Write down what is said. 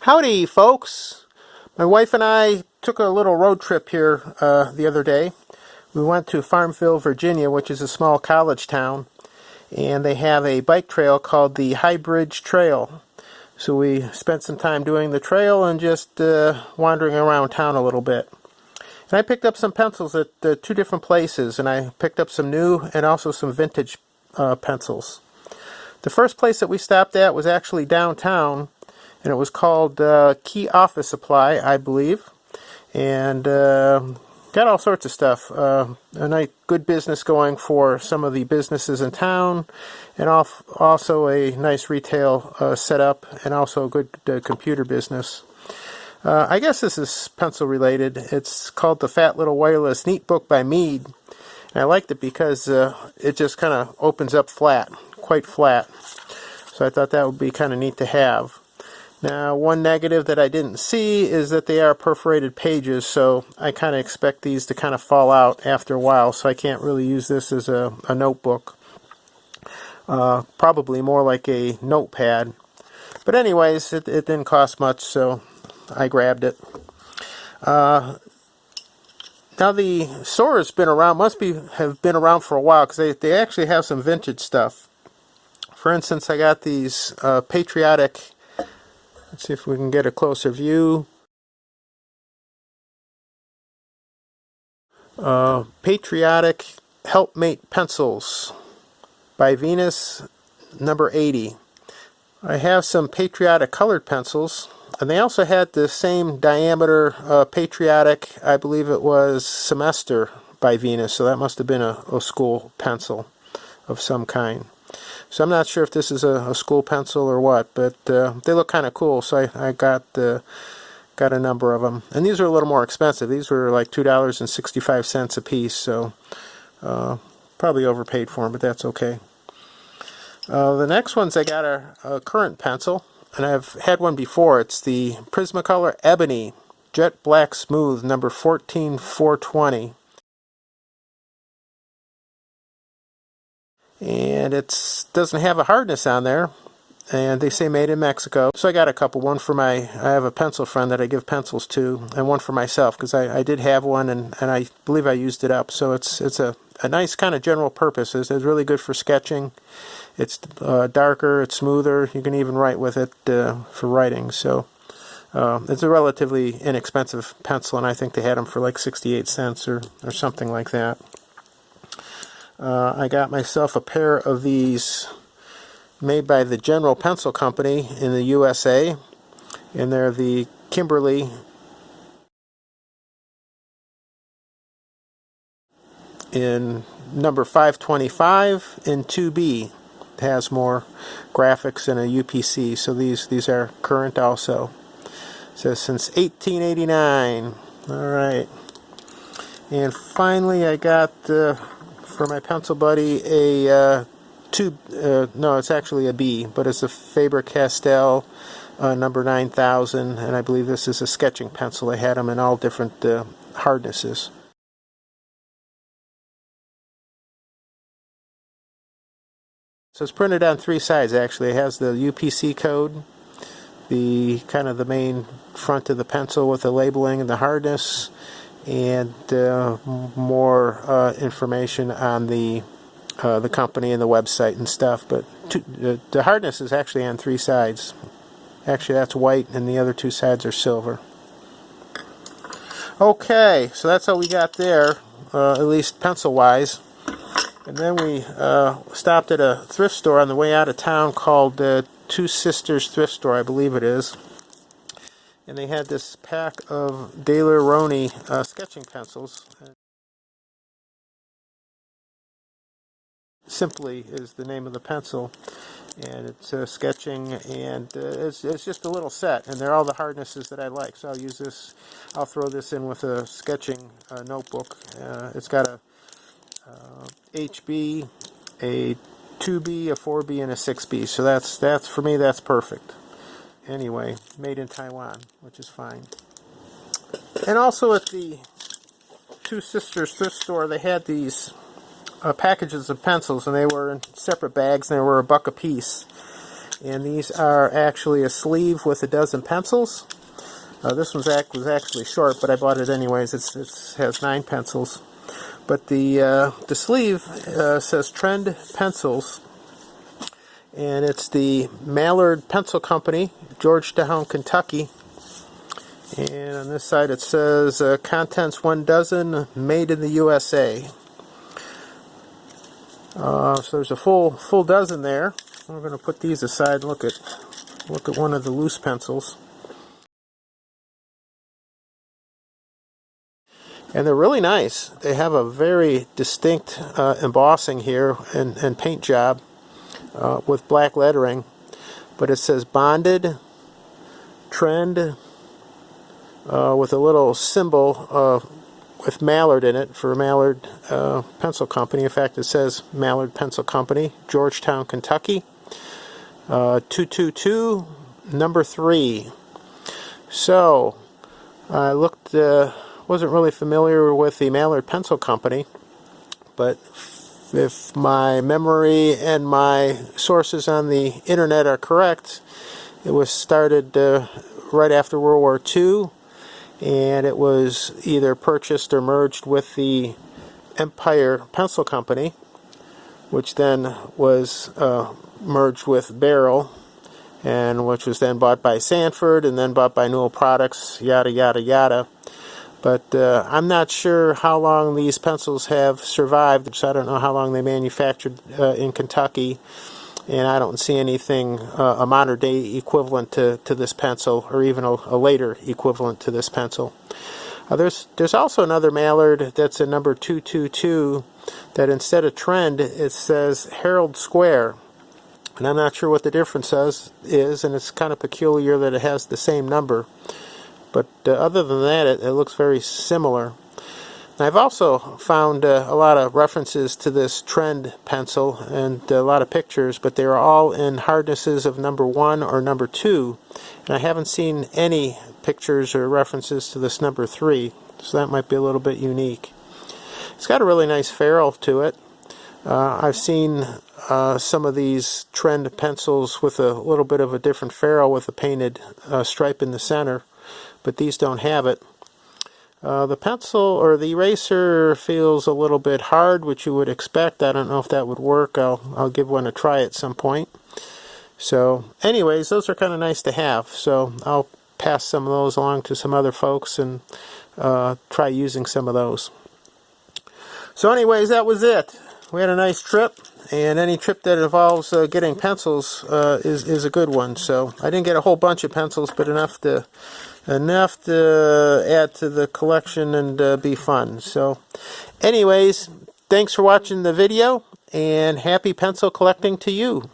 Howdy, folks. My wife and I took a little road trip here the other day. We went to Farmville, Virginia, which is a small college town, and they have a bike trail called the High Bridge Trail. So we spent some time doing the trail and just wandering around town a little bit. And I picked up some pencils at two different places, and I picked up some new and also some vintage pencils. The first place that we stopped at was actually downtown, and it was called Key Office Supply, I believe, and got all sorts of stuff. A nice, good business going for some of the businesses in town, and also a nice retail setup, and also a good computer business. I guess this is pencil related. It's called the Fat Little Wireless Neat Book by Mead, and I liked it because it just kind of opens up flat, quite flat. So I thought that would be kind of neat to have. Now, one negative that I didn't see is that they are perforated pages, so I kind of expect these to kind of fall out after a while, so I can't really use this as a notebook. Probably more like a notepad. But anyways, it didn't cost much, so I grabbed it. Now the store has been around, have been around for a while, because they actually have some vintage stuff. For instance, I got these patriotic. Let's see if we can get a closer view. Patriotic Helpmate Pencils by Venus, number 80. I have some patriotic colored pencils, and they also had the same diameter patriotic, I believe it was Semester by Venus, so that must have been a school pencil of some kind. So I'm not sure if this is a school pencil or what, but they look kind of cool, so I got a number of them. And these are a little more expensive. These were like $2.65 a piece, so probably overpaid for them, but that's okay. The next ones I got are a current pencil, and I've had one before. It's the Prismacolor Ebony Jet Black Smooth, number 14420. And it doesn't have a hardness on there, and they say made in Mexico. So I got a couple. I have a pencil friend that I give pencils to, and one for myself, because I did have one, and I believe I used it up. So it's a nice kind of general purpose. It's really good for sketching. It's darker, it's smoother. You can even write with it for writing. So it's a relatively inexpensive pencil, and I think they had them for like 68 cents or something like that. I got myself a pair of these made by the General Pencil Company in the USA, and they're the Kimberly in number 525 in 2B. It has more graphics and a UPC, so these are current also. It says since 1889. Alright. And finally I got for my pencil buddy a no, it's actually a B, but it's a Faber-Castell number 9000, and I believe this is a sketching pencil. They had them in all different hardnesses. So it's printed on three sides actually. It has the UPC code, the kind of the main front of the pencil with the labeling and the hardness, and more information on the company and the website and stuff. But the hardness is actually on three sides. Actually, that's white, and the other two sides are silver. Okay, so that's all we got there, at least pencil-wise. And then we stopped at a thrift store on the way out of town called Two Sisters Thrift Store, I believe it is. And they had this pack of Daler-Rowney sketching pencils. Simply is the name of the pencil, and it's sketching, and it's just a little set, and they're all the hardnesses that I like. So I'll use this. I'll throw this in with a sketching notebook. It's got a HB, a 2B, a 4B, and a 6B. So that's for me, that's perfect. Anyway, made in Taiwan, which is fine. And also at the Two Sisters Thrift Store, they had these packages of pencils, and they were in separate bags, and they were $1 a piece. And these are actually a sleeve with a dozen pencils. This was actually short, but I bought it anyways. It has 9 pencils. But the sleeve says Trend Pencils, and it's the Mallard Pencil Company, Georgetown, Kentucky. And on this side it says contents 1 dozen, made in the USA. So there's a full dozen there. We're going to put these aside and look at one of the loose pencils. And they're really nice. They have a very distinct embossing here and paint job with black lettering. But it says bonded, Trend, with a little symbol with Mallard in it for Mallard Pencil Company. In fact, it says Mallard Pencil Company, Georgetown, Kentucky. 222, number 3. So, I looked, wasn't really familiar with the Mallard Pencil Company, but if my memory and my sources on the internet are correct, it was started right after World War II, and it was either purchased or merged with the Empire Pencil Company, which then was merged with Barrel, and which was then bought by Sanford and then bought by Newell Products, yada yada yada. But I'm not sure how long these pencils have survived, so I don't know how long they manufactured in Kentucky, and I don't see anything a modern day equivalent to this pencil, or even a later equivalent to this pencil. There's also another Mallard that's a number 222 that instead of Trend it says Herald Square, and I'm not sure what the difference is, and it's kind of peculiar that it has the same number. But other than that, it looks very similar. And I've also found a lot of references to this Trend pencil and a lot of pictures, but they are all in hardnesses of number 1 or number 2. And I haven't seen any pictures or references to this number 3, so that might be a little bit unique. It's got a really nice ferrule to it. I've seen some of these Trend pencils with a little bit of a different ferrule with a painted stripe in the center, but these don't have it. The pencil or the eraser feels a little bit hard, which you would expect. I don't know if that would work. I'll give one a try at some point. So anyways, those are kind of nice to have. So I'll pass some of those along to some other folks and try using some of those. So anyways, that was it. We had a nice trip, and any trip that involves getting pencils is a good one. So I didn't get a whole bunch of pencils, but enough to add to the collection and be fun. So anyways, thanks for watching the video, and happy pencil collecting to you.